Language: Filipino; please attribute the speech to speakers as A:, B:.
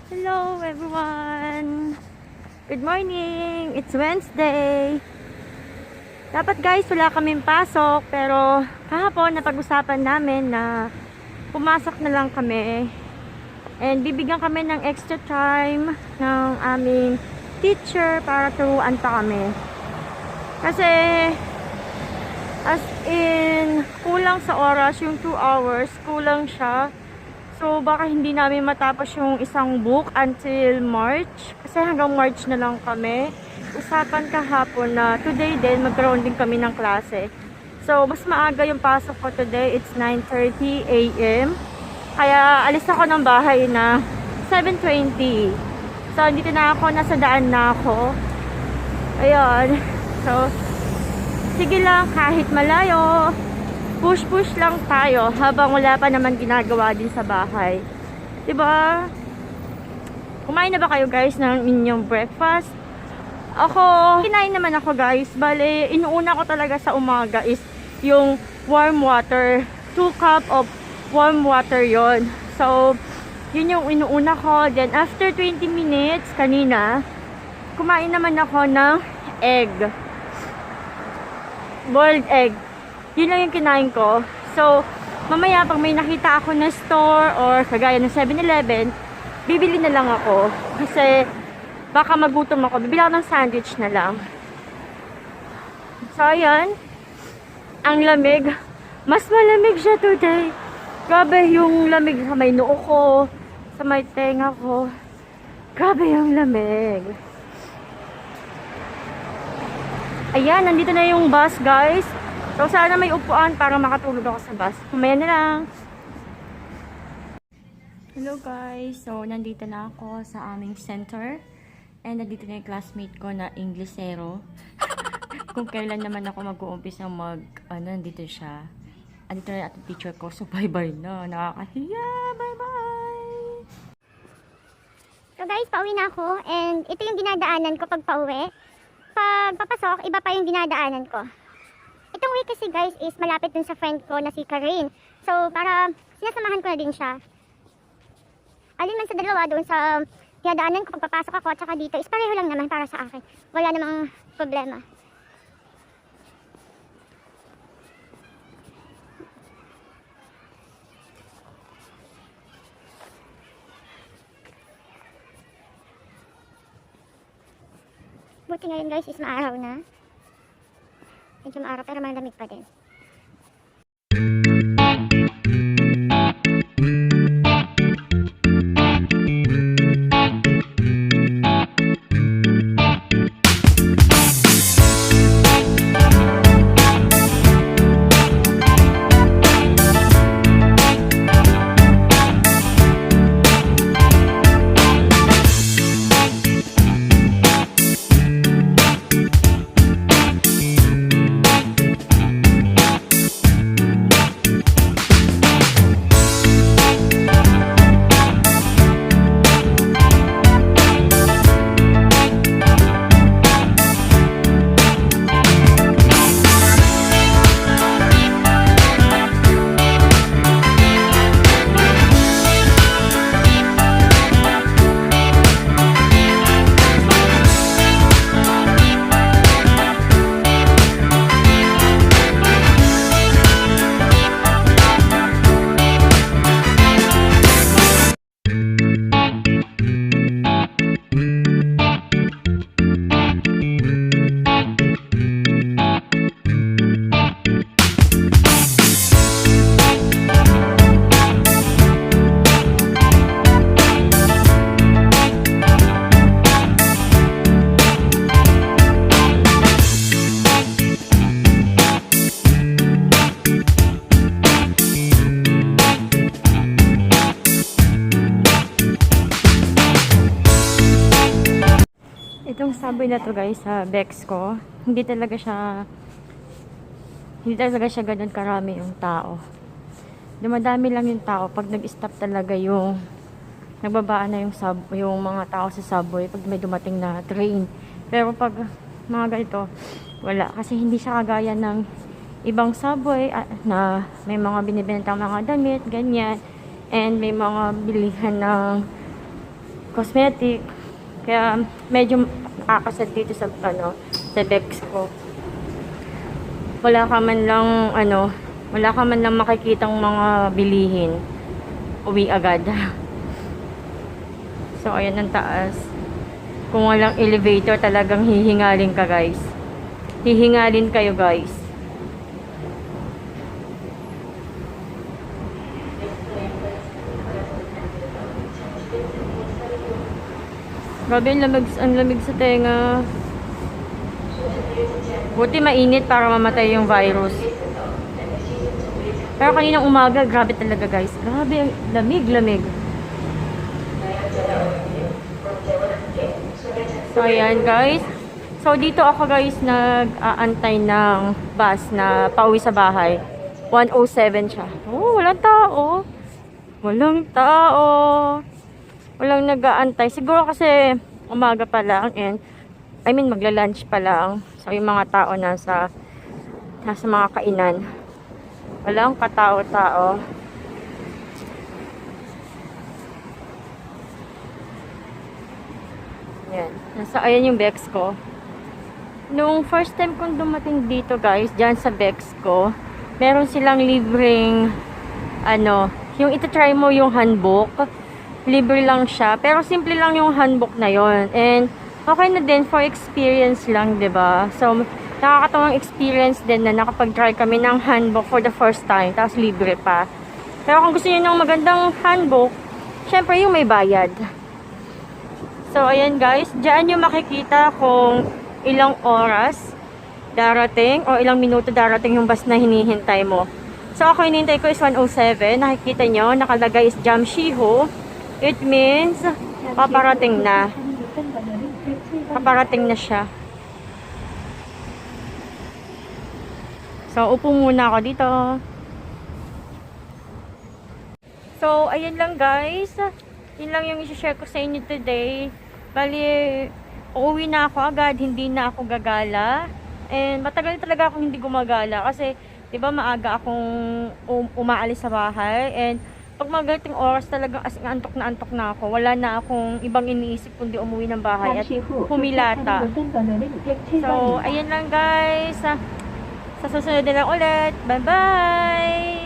A: Hello everyone! Good morning! It's Wednesday! Dapat guys, wala kaming pasok pero kahapon napag-usapan namin na pumasok na lang kami and bibigyan kami ng extra time ng aming teacher para turuan pa kami. Kasi as in kulang sa oras yung 2 hours, kulang siya. So, baka hindi namin matapos yung isang book until March. Kasi hanggang March na lang kami. Usapan kahapon na today din, magkaroon din kami ng klase. So, mas maaga yung pasok ko today. It's 9:30 a.m. Kaya, alis ako ng bahay na 7:20. So, dito na ako. Nasa daan na ako. Ayun. So, sige lang, kahit malayo. Push lang tayo habang wala pa naman ginagawa din sa bahay. 'Di ba? Kumain na ba kayo guys ng inyong breakfast? Ako, kinain naman ako guys. Bale, inuuna ko talaga sa umaga is yung warm water. 2 cup of warm water yon. So, yun yung inuuna ko. Then, after 20 minutes, kanina, kumain naman ako ng egg. Boiled egg. Yun lang yung kinain ko. So, mamaya pag may nakita ako na store or kagaya ng 7-Eleven, bibili na lang ako. Kasi, baka magutom ako. Bibili ako ng sandwich na lang. So, ayan. Ang lamig. Mas malamig siya today. Grabe yung lamig sa may noo ko, sa may tenga ko. Grabe yung lamig. Ayan, nandito na yung bus, guys. So, sana may upuan para makatulog ako sa bus. Mamaya na lang. Hello guys. So, nandito na ako sa aming center. And nandito na yung classmate ko na Inglesero. Kung kailan naman ako mag-uumpisa nandito siya. Andito na yung teacher ko. So, bye-bye na. Nakakahiya. Bye-bye.
B: So guys, pauwi na ako. And ito yung dinadaanan ko pag pauwi. Pag papasok, iba pa yung dinadaanan ko. Itong week kasi guys is malapit dun sa friend ko na si Karin. So para sinasamahan ko na din siya. Alin man sa dalawa doon sa dinadaanan ko pagpapasok ako at saka dito is pareho lang naman para sa akin. Wala namang problema. Buti ngayon guys is maaraw na. Medyo maaraw pero malamig pa din.
A: Itong subway na to guys sa Bex ko, hindi talaga siya ganun karami yung tao. Dumadami lang yung tao pag nag-stop talaga yung nagbabaan na yung mga tao sa subway pag may dumating na train. Pero pag mga ganito, wala. Kasi hindi siya kagaya ng ibang subway na may mga binibentang mga damit, ganyan. And may mga bilihan ng cosmetic. Kaya medyo kakasad dito sa sa Bex ko. Wala ka man lang makikitang mga bilihin. Uwi agad. So ayan ang taas. Kung walang elevator, talagang hihingalin ka, guys. Hihingalin kayo, guys. Grabe, ang lamig sa tenga. Buti mainit para mamatay yung virus. Pero kaninang umaga, grabe talaga, guys. Grabe, ang lamig. So, ayan, guys. So, dito ako, guys, nag-aantay ng bus na pauwi sa bahay. 1:07 siya. Oh, walang tao. Walang nag-aantay. Siguro kasi umaga pa lang and magla-lunch pa lang. So, yung mga tao nasa mga kainan. Walang katao-tao. Yan. Ayan yung Bex ko. Nung first time kong dumating dito, guys, dyan sa Bex ko, meron silang libreng, yung itatry mo yung handbook. Libre lang siya. Pero simple lang yung handbook na yon. And okay na din for experience lang, 'di ba? So, nakakatawang experience din na nakapag-try kami ng handbook for the first time. Tapos libre pa. Pero kung gusto niyo ng magandang handbook, syempre yung may bayad. So, ayan guys. Diyan yung makikita kung ilang oras darating o ilang minuto darating yung bus na hinihintay mo. So, ako hinihintay ko is 1:07. Nakikita nyo, nakalagay is Jamshidho. It means, paparating na. Paparating na siya. So, upo muna ako dito. So, ayan lang guys. Yun lang yung isi-share ko sa inyo today. Bali, uuwi na ako agad. Hindi na ako gagala. And matagal talaga akong hindi gumagala. Kasi, diba maaga akong umaalis sa bahay. And pag magating oras talagang as antok na ako. Wala na akong ibang iniisip kundi umuwi ng bahay at humilata. So, ayan lang guys. Sa susunod na lang ulit. Bye-bye!